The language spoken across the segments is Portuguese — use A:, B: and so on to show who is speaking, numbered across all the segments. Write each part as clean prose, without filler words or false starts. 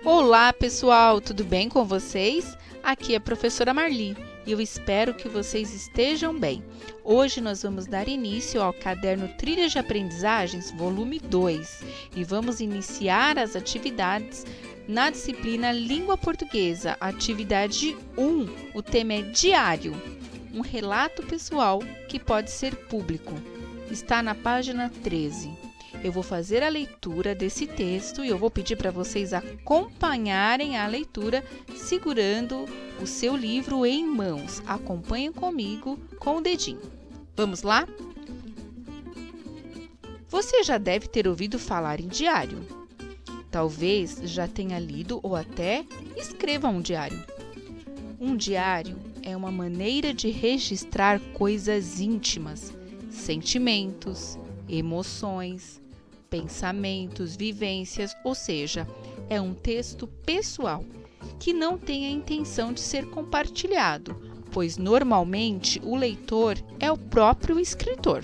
A: Olá, pessoal, tudo bem com vocês? Aqui é a professora Marli e eu espero que vocês estejam bem. Hoje nós vamos dar início ao caderno Trilhas de Aprendizagens, volume 2, e vamos iniciar as atividades na disciplina Língua Portuguesa, atividade 1. O tema é diário, um relato pessoal que pode ser público. Está na página 13. Eu vou fazer a leitura desse texto e eu vou pedir para vocês acompanharem a leitura segurando o seu livro em mãos. Acompanhem comigo com o dedinho. Vamos lá? Você já deve ter ouvido falar em diário. Talvez já tenha lido ou até escreva um diário. Um diário é uma maneira de registrar coisas íntimas, sentimentos, emoções, pensamentos, vivências, ou seja, é um texto pessoal que não tem a intenção de ser compartilhado, pois normalmente o leitor é o próprio escritor.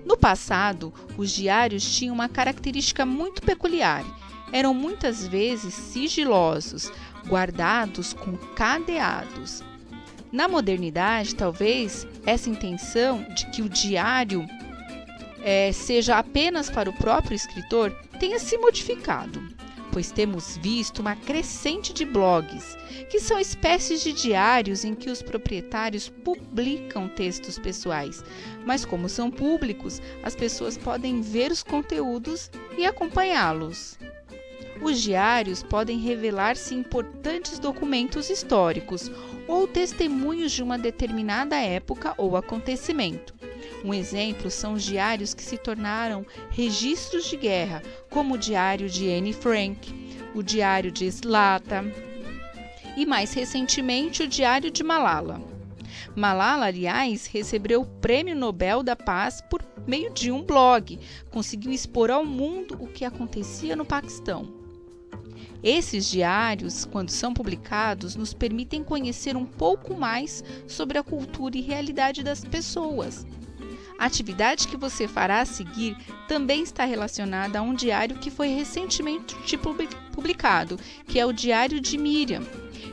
A: No passado, os diários tinham uma característica muito peculiar. Eram muitas vezes sigilosos, guardados com cadeados. Na modernidade, talvez essa intenção de que o diário seja apenas para o próprio escritor tenha se modificado, pois temos visto uma crescente de blogs, que são espécies de diários em que os proprietários publicam textos pessoais, mas como são públicos, as pessoas podem ver os conteúdos e acompanhá-los. Os diários podem revelar-se importantes documentos históricos ou testemunhos de uma determinada época ou acontecimento. Um exemplo são os diários que se tornaram registros de guerra, como o diário de Anne Frank, o diário de Zlata e, mais recentemente, o diário de Malala. Malala, aliás, recebeu o Prêmio Nobel da Paz por meio de um blog. Conseguiu expor ao mundo o que acontecia no Paquistão. Esses diários, quando são publicados, nos permitem conhecer um pouco mais sobre a cultura e realidade das pessoas. A atividade que você fará a seguir também está relacionada a um diário que foi recentemente publicado, que é o Diário de Miriam.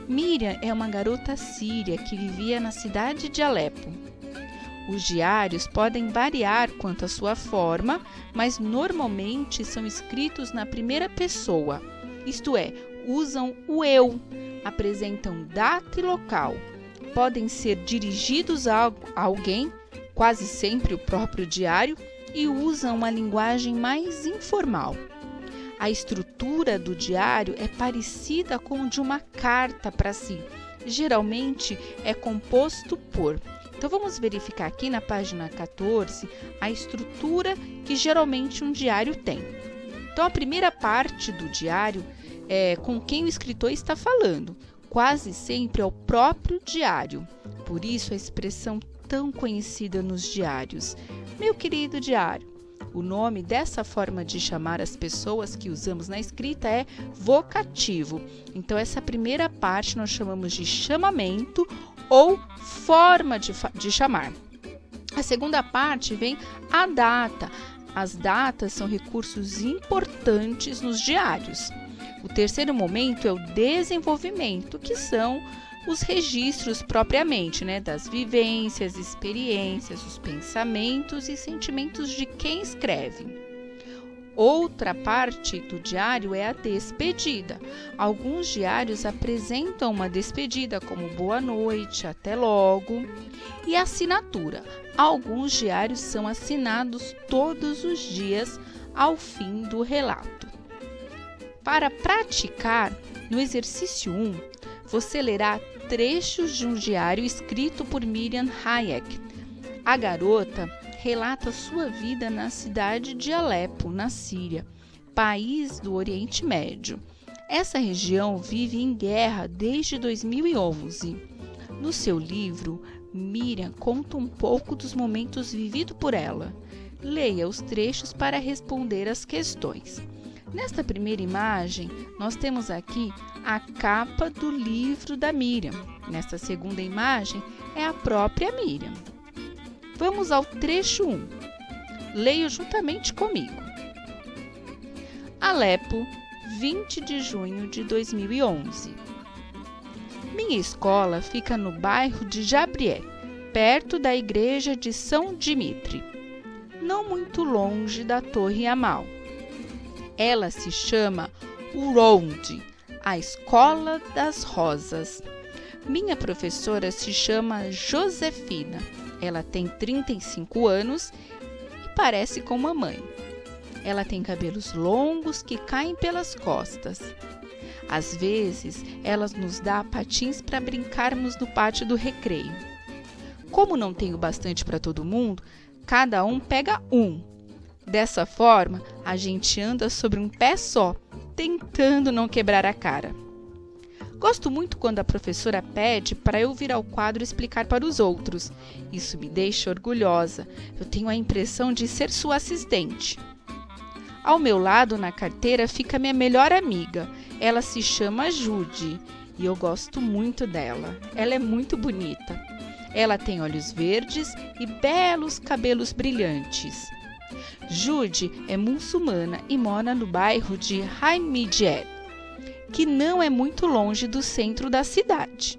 A: Miriam é uma garota síria que vivia na cidade de Alepo. Os diários podem variar quanto à sua forma, mas normalmente são escritos na primeira pessoa, isto é, usam o eu, apresentam data e local, podem ser dirigidos a alguém, quase sempre o próprio diário, e usam uma linguagem mais informal. A estrutura do diário é parecida com a de uma carta para si. Geralmente é composto por... Então vamos verificar aqui na página 14 a estrutura que geralmente um diário tem. Então a primeira parte do diário é com quem o escritor está falando. Quase sempre é o próprio diário. Por isso a expressão tão conhecida nos diários. Meu querido diário. O nome dessa forma de chamar as pessoas que usamos na escrita é vocativo. Então, essa primeira parte nós chamamos de chamamento ou forma de chamar. A segunda parte vem a data. As datas são recursos importantes nos diários. O terceiro momento é o desenvolvimento, que são os registros propriamente, das vivências, experiências, os pensamentos e sentimentos de quem escreve. Outra parte do diário é a despedida. Alguns diários apresentam uma despedida, como boa noite, até logo, e a assinatura. Alguns diários são assinados todos os dias ao fim do relato. Para praticar, no exercício 1, você lerá trechos de um diário escrito por Miriam Hayek. A garota relata sua vida na cidade de Alepo, na Síria, país do Oriente Médio. Essa região vive em guerra desde 2011. No seu livro, Miriam conta um pouco dos momentos vividos por ela. Leia os trechos para responder as questões. Nesta primeira imagem, nós temos aqui a capa do livro da Miriam. Nesta segunda imagem, é a própria Miriam. Vamos ao trecho 1. Leia juntamente comigo. Alepo, 20 de junho de 2011. Minha escola fica no bairro de Jabrié, perto da igreja de São Dimitri, não muito longe da Torre Amal. Ela se chama Uronde, a Escola das Rosas. Minha professora se chama Josefina. Ela tem 35 anos e parece com mamãe. Ela tem cabelos longos que caem pelas costas. Às vezes, ela nos dá patins para brincarmos no pátio do recreio. Como não tenho bastante para todo mundo, cada um pega um. Dessa forma, a gente anda sobre um pé só, tentando não quebrar a cara. Gosto muito quando a professora pede para eu vir ao quadro explicar para os outros. Isso me deixa orgulhosa. Eu tenho a impressão de ser sua assistente. Ao meu lado, na carteira, fica minha melhor amiga. Ela se chama Judy e eu gosto muito dela. Ela é muito bonita. Ela tem olhos verdes e belos cabelos brilhantes. Judy é muçulmana e mora no bairro de Hamidiyeh, que não é muito longe do centro da cidade.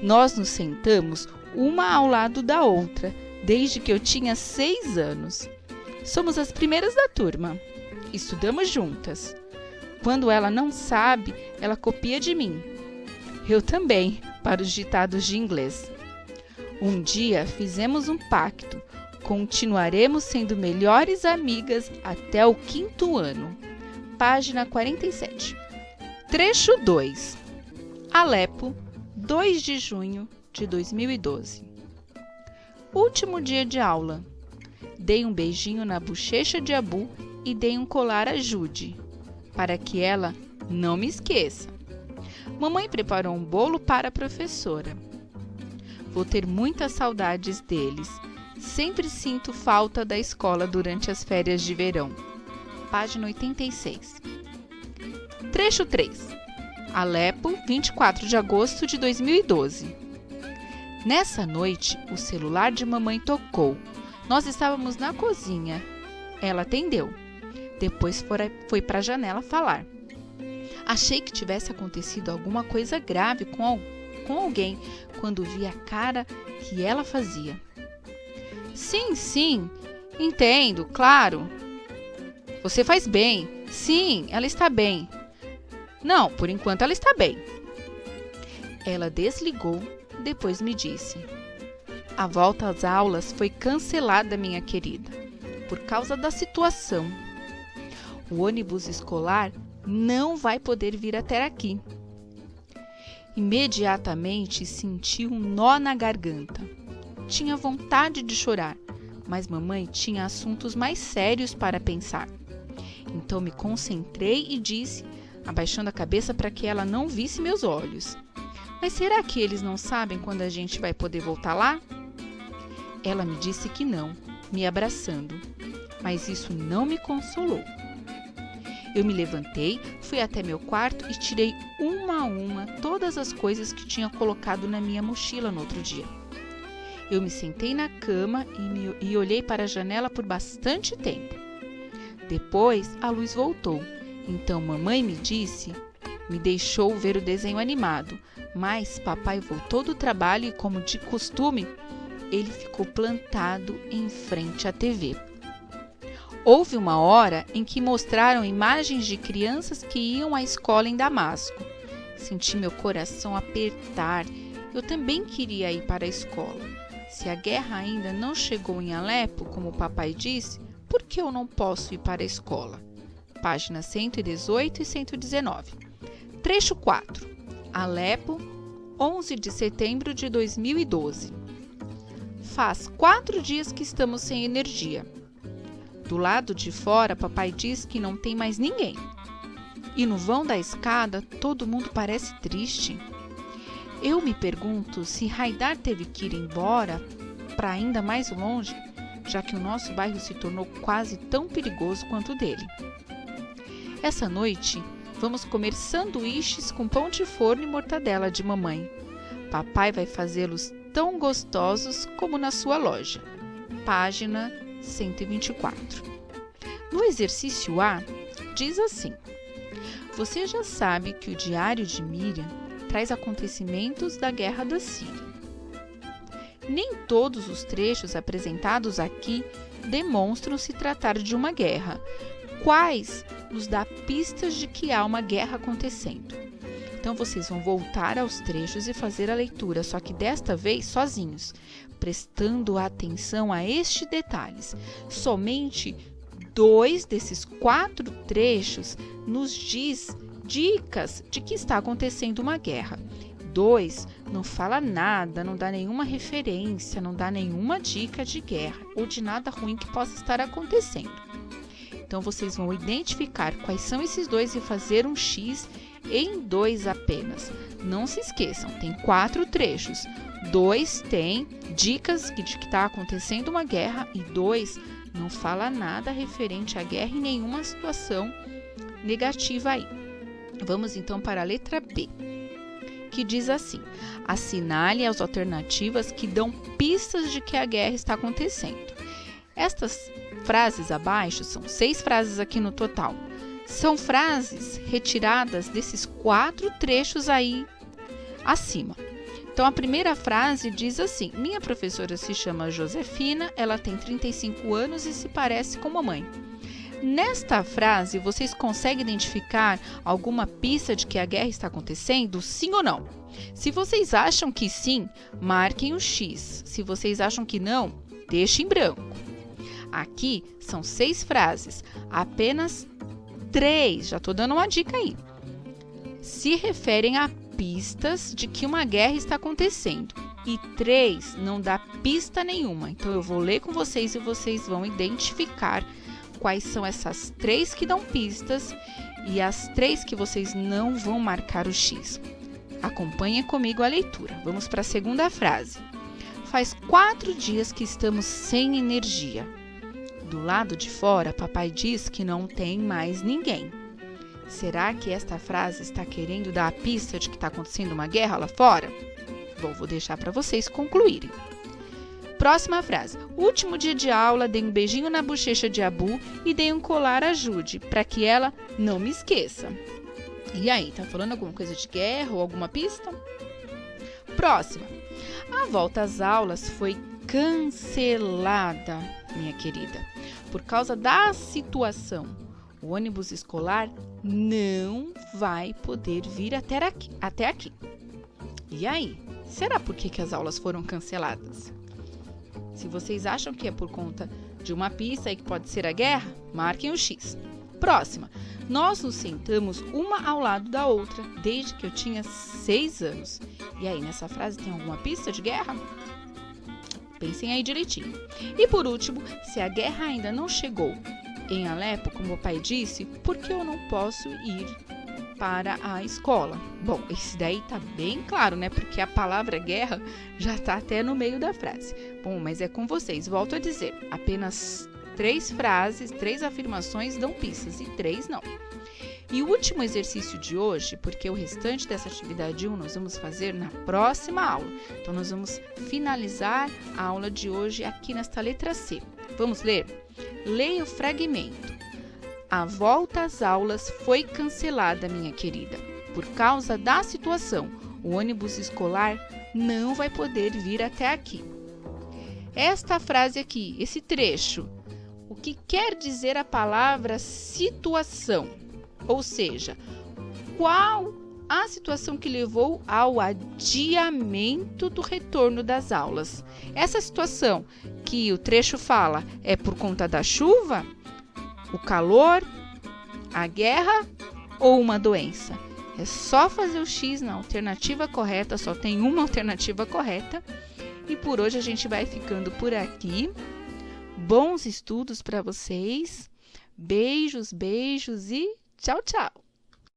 A: Nós nos sentamos uma ao lado da outra, desde que eu tinha 6 anos. Somos as primeiras da turma. Estudamos juntas. Quando ela não sabe, ela copia de mim. Eu também, para os ditados de inglês. Um dia fizemos um pacto. Continuaremos sendo melhores amigas até o 5º ano. Página 47. Trecho 2. Alepo, 2 de junho de 2012. Último dia de aula. Dei um beijinho na bochecha de Abu e dei um colar a Judy, para que ela não me esqueça. Mamãe preparou um bolo para a professora. Vou ter muitas saudades deles. Sempre sinto falta da escola durante as férias de verão. Página 86. Trecho 3. Alepo, 24 de agosto de 2012. Nessa noite, o celular de mamãe tocou. Nós estávamos na cozinha. Ela atendeu. Depois foi para a janela falar. Achei que tivesse acontecido alguma coisa grave com alguém quando vi a cara que ela fazia. Sim, entendo, claro. Você faz bem. Sim, ela está bem. Não, por enquanto ela está bem. Ela desligou, depois me disse. A volta às aulas foi cancelada, minha querida, por causa da situação. O ônibus escolar não vai poder vir até aqui. Imediatamente senti um nó na garganta. Tinha vontade de chorar, mas mamãe tinha assuntos mais sérios para pensar. Então me concentrei e disse, abaixando a cabeça para que ela não visse meus olhos. Mas será que eles não sabem quando a gente vai poder voltar lá? Ela me disse que não, me abraçando, mas isso não me consolou. Eu me levantei, fui até meu quarto e tirei uma a uma todas as coisas que tinha colocado na minha mochila no outro dia. Eu me sentei na cama e olhei para a janela por bastante tempo. Depois, a luz voltou. Então, mamãe me deixou ver o desenho animado, mas papai voltou do trabalho e, como de costume, ele ficou plantado em frente à TV. Houve uma hora em que mostraram imagens de crianças que iam à escola em Damasco. Senti meu coração apertar. Eu também queria ir para a escola. Se a guerra ainda não chegou em Alepo, como o papai disse, por que eu não posso ir para a escola? Páginas 118 e 119. Trecho 4. Alepo, 11 de setembro de 2012. Faz 4 dias que estamos sem energia. Do lado de fora, papai diz que não tem mais ninguém. E no vão da escada, todo mundo parece triste. Eu me pergunto se Haidar teve que ir embora para ainda mais longe, já que o nosso bairro se tornou quase tão perigoso quanto o dele. Essa noite, vamos comer sanduíches com pão de forno e mortadela de mamãe. Papai vai fazê-los tão gostosos como na sua loja. Página 124. No exercício A, diz assim: Você já sabe que o diário de Miriam traz acontecimentos da Guerra da Síria. Nem todos os trechos apresentados aqui demonstram se tratar de uma guerra. Quais nos dá pistas de que há uma guerra acontecendo? Então, vocês vão voltar aos trechos e fazer a leitura, só que desta vez sozinhos, prestando atenção a estes detalhes. Somente 2 desses 4 trechos nos diz dicas de que está acontecendo uma guerra. 2 não fala nada, não dá nenhuma referência, não dá nenhuma dica de guerra ou de nada ruim que possa estar acontecendo. Então, vocês vão identificar quais são esses 2 e fazer um X em 2 apenas. Não se esqueçam, tem 4 trechos. 2 tem dicas de que está acontecendo uma guerra e 2 não fala nada referente à guerra e nenhuma situação negativa aí. Vamos então para a letra B, que diz assim: assinale as alternativas que dão pistas de que a guerra está acontecendo. Estas frases abaixo, são 6 frases aqui no total, são frases retiradas desses 4 trechos aí acima. Então, a primeira frase diz assim: minha professora se chama Josefina, ela tem 35 anos e se parece com mamãe. Nesta frase, vocês conseguem identificar alguma pista de que a guerra está acontecendo? Sim ou não? Se vocês acham que sim, marquem o X. Se vocês acham que não, deixem em branco. Aqui são 6 frases, apenas 3, já estou dando uma dica aí, se referem a pistas de que uma guerra está acontecendo. E 3 não dá pista nenhuma. Então, eu vou ler com vocês e vocês vão identificar quais são essas 3 que dão pistas e as 3 que vocês não vão marcar o X. Acompanhem comigo a leitura. Vamos para a segunda frase. Faz 4 dias que estamos sem energia. Do lado de fora, papai diz que não tem mais ninguém. Será que esta frase está querendo dar a pista de que está acontecendo uma guerra lá fora? Bom, vou deixar para vocês concluírem. Próxima frase. Último dia de aula, dei um beijinho na bochecha de Abu e dei um colar a Jude, para que ela não me esqueça. E aí, tá falando alguma coisa de guerra ou alguma pista? Próxima. A volta às aulas foi cancelada, minha querida, por causa da situação. O ônibus escolar não vai poder vir até aqui. E aí, será por que as aulas foram canceladas? Se vocês acham que é por conta de uma pista e que pode ser a guerra, marquem o X. Próxima. Nós nos sentamos uma ao lado da outra desde que eu tinha 6 anos. E aí, nessa frase tem alguma pista de guerra? Pensem aí direitinho. E por último, se a guerra ainda não chegou em Alepo, como o pai disse, por que eu não posso ir para a escola? Bom, esse daí tá bem claro, né? Porque a palavra guerra já tá até no meio da frase. Bom, mas é com vocês. Volto a dizer, apenas 3 frases, 3 afirmações dão pistas e 3 não. E o último exercício de hoje, porque o restante dessa atividade 1 nós vamos fazer na próxima aula. Então, nós vamos finalizar a aula de hoje aqui nesta letra C. Vamos ler? Leia o fragmento. A volta às aulas foi cancelada, minha querida. Por causa da situação, o ônibus escolar não vai poder vir até aqui. Esta frase aqui, esse trecho, o que quer dizer a palavra situação? Ou seja, qual a situação que levou ao adiamento do retorno das aulas? Essa situação que o trecho fala é por conta da chuva, o calor, a guerra ou uma doença? É só fazer o X na alternativa correta, só tem uma alternativa correta. E por hoje a gente vai ficando por aqui. Bons estudos para vocês. Beijos, beijos e tchau, tchau!